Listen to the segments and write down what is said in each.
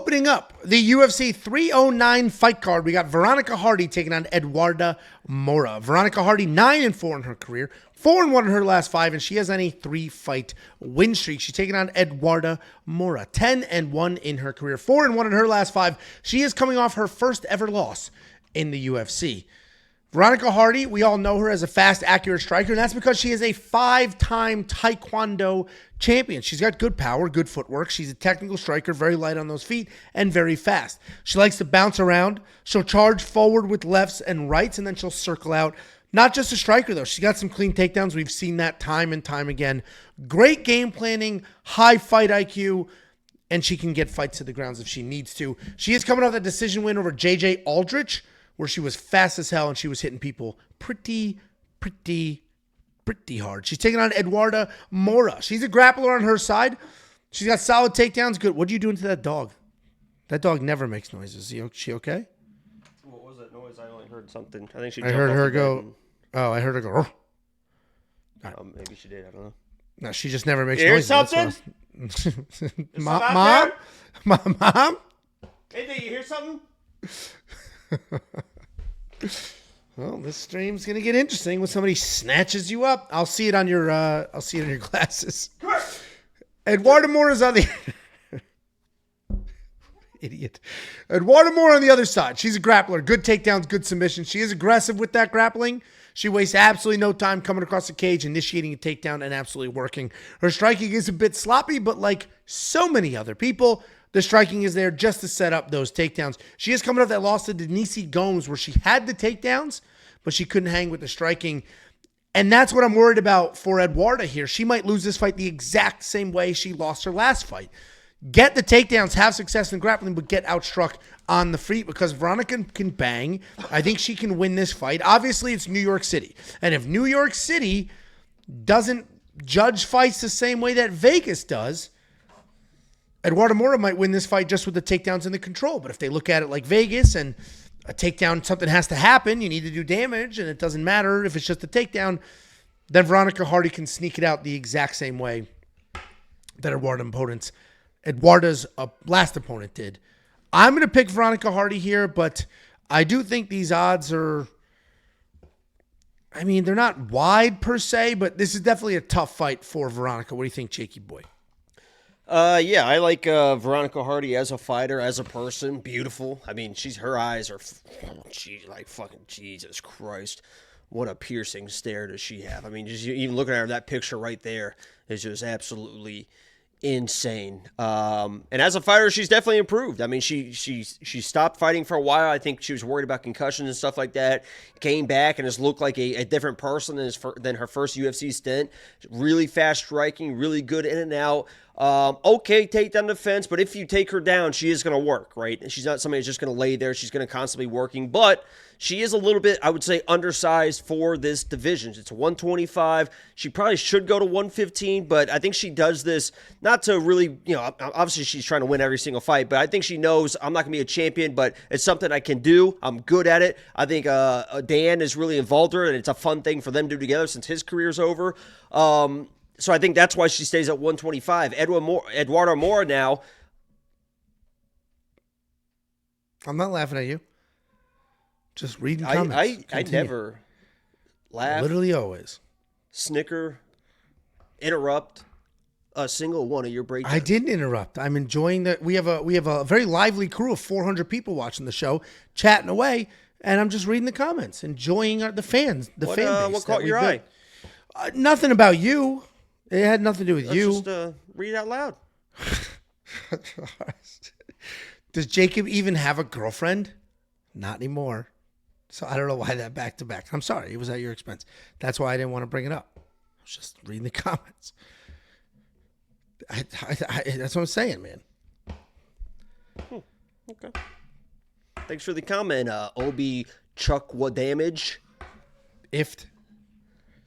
Opening up the UFC 309 fight card, we got Veronica Hardy taking on Eduarda Moura. Veronica Hardy, 9-4 in her career, 4-1 in her last 5, and she has any 3-fight win streak. She's taking on Eduarda Moura, 10-1 in her career, 4-1 in her last 5. She is coming off her first ever loss in the UFC. Veronica Hardy, we all know her as a fast, accurate striker, and that's because she is a 5-time Taekwondo champion. She's got good power, good footwork. She's a technical striker, very light on those feet, and very fast. She likes to bounce around. She'll charge forward with lefts and rights, and then she'll circle out. Not just a striker, though. She's got some clean takedowns. We've seen that time and time again. Great game planning, high fight IQ, and she can get fights to the grounds if she needs to. She is coming off a decision win over J.J. Aldrich, where she was fast as hell and she was hitting people pretty hard. She's taking on Eduarda Moura. She's a grappler on her side. She's got solid takedowns. Good. What are you doing to that dog? That dog never makes noises. Is she okay? What was that noise? I only heard something. I think she. I heard her go. Oh, I heard her go. Right. Maybe she did. I don't know. No, she just never makes noises. Something? Mom? Hey, did you hear something? Well, this stream's gonna get interesting when somebody snatches you up. I'll see it on your glasses. Come here. Eduarda Moura's on the idiot. Eduarda Moura on the other side. She's a grappler. Good takedowns, good submissions. She is aggressive with that grappling. She wastes absolutely no time coming across the cage, initiating a takedown, and absolutely working. Her striking is a bit sloppy, but like so many other people, the striking is there just to set up those takedowns. She is coming off that loss to Denise Gomes where she had the takedowns, but she couldn't hang with the striking. And that's what I'm worried about for Eduarda here. She might lose this fight the exact same way she lost her last fight. Get the takedowns, have success in grappling, but get outstruck on the feet because Veronica can bang. I think she can win this fight. Obviously, it's New York City. And if New York City doesn't judge fights the same way that Vegas does, Eduarda Moura might win this fight just with the takedowns and the control. But if they look at it like Vegas and a takedown, something has to happen, you need to do damage, and it doesn't matter if it's just a takedown, then Veronica Hardy can sneak it out the exact same way that Eduarda's last opponent did. I'm going to pick Veronica Hardy here, but I do think these odds are, I mean, they're not wide per se, but this is definitely a tough fight for Veronica. What do you think, Jakey boy? Yeah, I like Veronica Hardy as a fighter, as a person. Beautiful. I mean, her eyes are, like fucking Jesus Christ. What a piercing stare does she have? I mean, just even looking at her, that picture right there is just absolutely insane. And as a fighter, she's definitely improved. I mean, she stopped fighting for a while. I think she was worried about concussions and stuff like that. Came back and has looked like a different person than her first UFC stint. Really fast striking, really good in and out. Okay, takedown defense, but if you take her down, she is going to work, right? And she's not somebody who's just going to lay there. She's going to constantly working, but she is a little bit, I would say, undersized for this division. It's 125. She probably should go to 115, but I think she does this not to really, obviously she's trying to win every single fight, but I think she knows I'm not going to be a champion, but it's something I can do. I'm good at it. I think Dan is really involved in her, and it's a fun thing for them to do together since his career's over. So I think that's why she stays at 125. Eduarda Moura now. I'm not laughing at you. Just reading comments. I never laugh. Literally always. Snicker. Interrupt a single one of your breakdowns. I didn't interrupt. I'm enjoying that. We have a very lively crew of 400 people watching the show, chatting away, and I'm just reading the comments, enjoying the fans, fan base. What caught your eye? Nothing about you. It had nothing to do with you. Just read it out loud. Does Jacob even have a girlfriend? Not anymore. So I don't know why that back to back. I'm sorry. It was at your expense. That's why I didn't want to bring it up. I was just reading the comments. That's what I'm saying, man. Okay. Thanks for the comment, Obi Chuckwa Damage. Ift.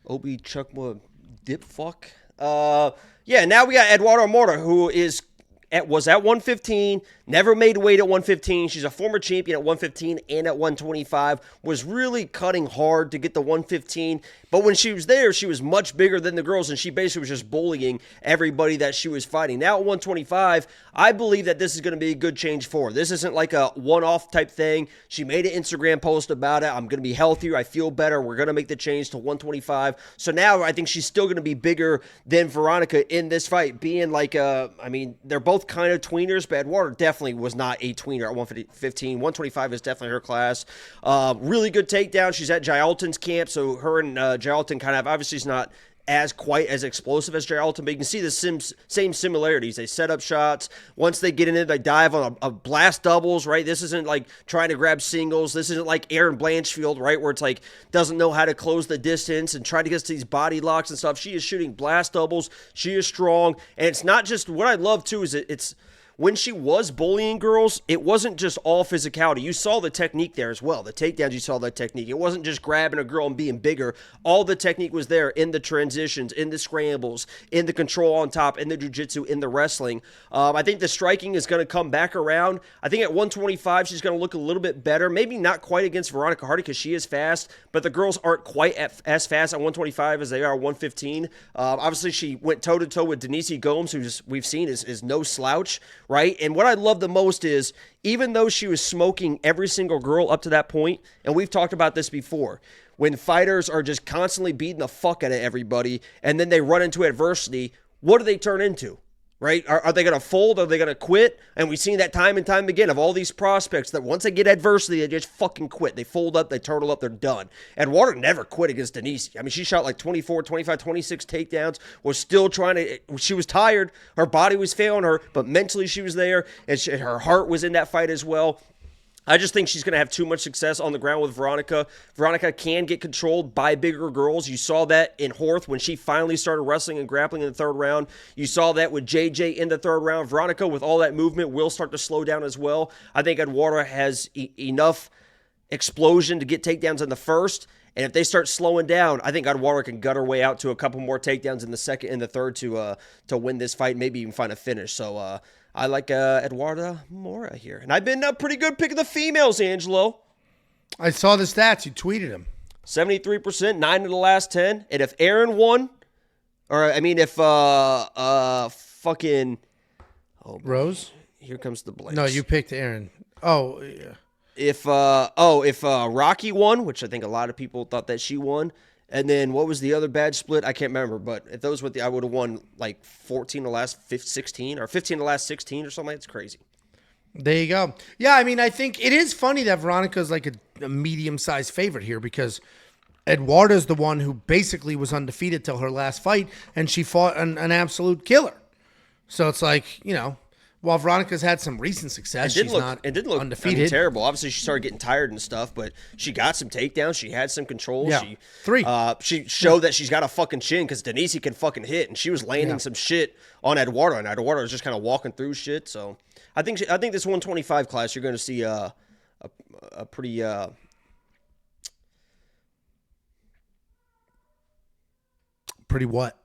Obi Chuckwa Dip Fuck. Yeah, now we got Eduarda Moura, who is was at 115, never made weight at 115. She's a former champion at 115 and at 125, was really cutting hard to get the 115. But when she was there, she was much bigger than the girls, and she basically was just bullying everybody that she was fighting. Now at 125, I believe that this is going to be a good change for her. This isn't like a one-off type thing. She made an Instagram post about it. I'm going to be healthier. I feel better. We're going to make the change to 125. So now I think she's still going to be bigger than Veronica in this fight, being like they're both kind of tweeners, but Eduarda definitely was not a tweener at 115. 125 is definitely her class. Really good takedown. She's at Jai Alton's camp, so her and Jai Alton kind of, obviously it's not as quite as explosive as Jai Alton, but you can see the same similarities. They set up shots. Once they get in it, they dive on a blast doubles, right? This isn't like trying to grab singles. This isn't like Erin Blanchfield, right, where it's like doesn't know how to close the distance and try to get to these body locks and stuff. She is shooting blast doubles. She is strong, and it's not just, what I love too is it's when she was bullying girls, it wasn't just all physicality. You saw the technique there as well. The takedowns, you saw that technique. It wasn't just grabbing a girl and being bigger. All the technique was there in the transitions, in the scrambles, in the control on top, in the jiu-jitsu, in the wrestling. I think the striking is going to come back around. I think at 125, she's going to look a little bit better. Maybe not quite against Veronica Hardy because she is fast, but the girls aren't quite as fast at 125 as they are at 115. Obviously, she went toe-to-toe with Denise Gomes, who we've seen is no slouch, right? And what I love the most is, even though she was smoking every single girl up to that point, and we've talked about this before, when fighters are just constantly beating the fuck out of everybody and then they run into adversity, what do they turn into? Right? Are they going to fold? Are they going to quit? And we've seen that time and time again of all these prospects that once they get adversity, they just fucking quit. They fold up, they turtle up, they're done. And Eduarda never quit against Denise. I mean, she shot like 24, 25, 26 takedowns, was still trying to, she was tired. Her body was failing her, but mentally she was there, and her heart was in that fight as well. I just think she's going to have too much success on the ground with Veronica. Veronica can get controlled by bigger girls. You saw that in Horth when she finally started wrestling and grappling in the third round. You saw that with JJ in the third round. Veronica, with all that movement, will start to slow down as well. I think Eduarda has enough explosion to get takedowns in the first. And if they start slowing down, I think Eduarda can gut her way out to a couple more takedowns in the second and the third to win this fight, maybe even find a finish. So, I like Eduarda Moura here. And I've been pretty good picking the females, Angelo. I saw the stats. You tweeted them. 73%, 9 of the last 10. And if Aaron won, if fucking... Oh, Rose? Here comes the blanks. No, you picked Aaron. Oh, yeah. If Rocky won, which I think a lot of people thought that she won, and then what was the other bad split? I can't remember, but if those were I would have won like 14 the last 16 or 15 the last 16 or something. It's crazy. There you go. Yeah, I mean, I think it is funny that Veronica is like a medium-sized favorite here because Eduarda's the one who basically was undefeated till her last fight, and she fought an absolute killer. So it's like, while Veronica's had some recent success, she's not undefeated. Terrible. Obviously, she started getting tired and stuff, but she got some takedowns. She had some control. Yeah. She showed that she's got a fucking chin because Denise can fucking hit, and she was landing some shit on Eduarda, and Eduarda was just kind of walking through shit. So I think this 125 class, you're going to see a pretty pretty what?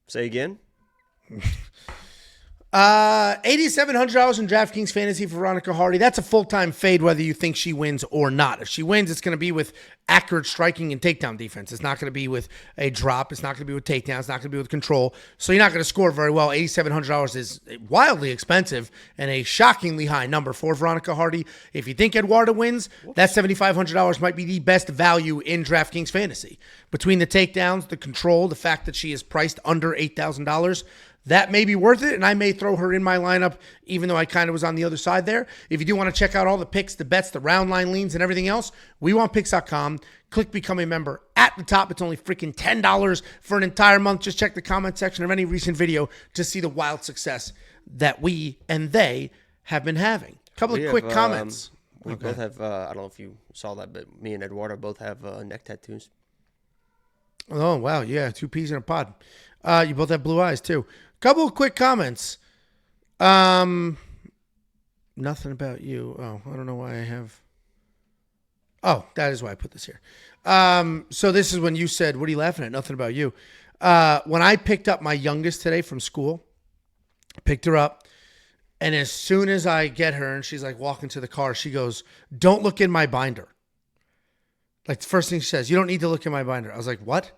Say again. $8,700 in DraftKings Fantasy for Veronica Hardy. That's a full-time fade whether you think she wins or not. If she wins, it's going to be with accurate striking and takedown defense. It's not going to be with a drop. It's not going to be with takedowns. It's not going to be with control. So you're not going to score very well. $8,700 is wildly expensive and a shockingly high number for Veronica Hardy. If you think Eduarda wins, that $7,500 might be the best value in DraftKings Fantasy. Between the takedowns, the control, the fact that she is priced under $8,000, that may be worth it, and I may throw her in my lineup, even though I kind of was on the other side there. If you do want to check out all the picks, the bets, the round line leans, and everything else, WeWantPicks.com. Click Become a Member at the top. It's only freaking $10 for an entire month. Just check the comment section of any recent video to see the wild success that we and they have been having. A couple of quick comments. We both have, I don't know if you saw that, but me and Eduarda both have neck tattoos. Oh, wow. Yeah, 2 peas in a pod. You both have blue eyes, too. Couple of quick comments. Nothing about you. Oh, I don't know why I have. Oh, that is why I put this here. So this is when you said, what are you laughing at? Nothing about you. When I picked up my youngest today from school, Picked her up. And as soon as I get her and she's like walking to the car, she goes, "Don't look in my binder." Like the first thing she says, "You don't need to look in my binder." I was like, "What?"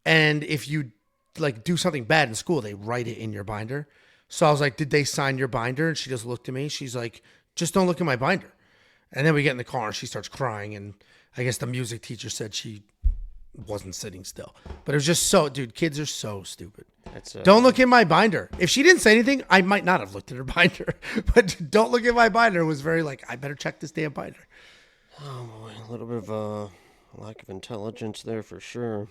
And if you like do something bad in school, they write it in your binder. So I was like, "Did they sign your binder?" And she just looked at me. She's like, "Just don't look in my binder." And then we get in the car and she starts crying. And I guess the music teacher said she wasn't sitting still. But it was just so, dude, kids are so stupid. Don't look in my binder. If she didn't say anything, I might not have looked at her binder. But don't look in my binder was very like, I better check this damn binder. Oh, boy. A little bit of a lack of intelligence there for sure.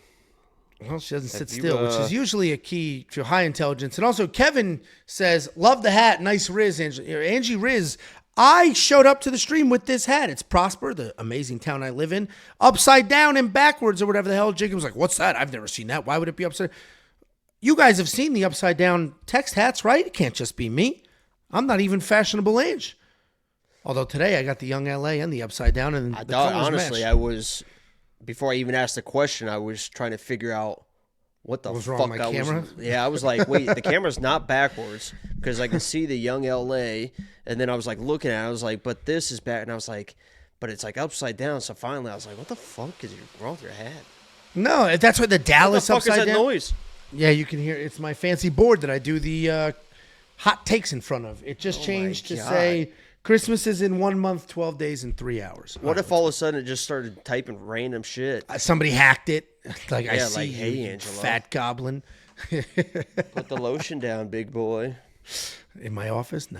Well, she doesn't sit still, which is usually a key to high intelligence. And also, Kevin says, "Love the hat. Nice Riz, Angie Riz. I showed up to the stream with this hat. It's Prosper, the amazing town I live in, upside down and backwards or whatever the hell." Jacob was like, "What's that? I've never seen that. Why would it be upside?" You guys have seen the upside down text hats, right? It can't just be me. I'm not even fashionable Ange. Although today I got the Young LA and the upside down, and the colors honestly, match. I was, before I even asked the question, I was trying to figure out what the What was fuck wrong with my I camera? was. Yeah, I was like, wait, the camera's not backwards because I can see the Young LA, and then I was like looking at it, I was like, but this is back, and I was like, but it's like upside down. So finally, I was like, what the fuck is wrong with your hat? No, that's what the Dallas What the fuck upside is that down noise? Yeah, you can hear it. It's my fancy board that I do the hot takes in front of. It just changed to say Christmas is in 1 month, 12 days, and 3 hours. What if all of a sudden it just started typing random shit? Somebody hacked it? Like, I see like, hey, you, Angelo. fat goblin. Put the lotion down, big boy. In my office? No.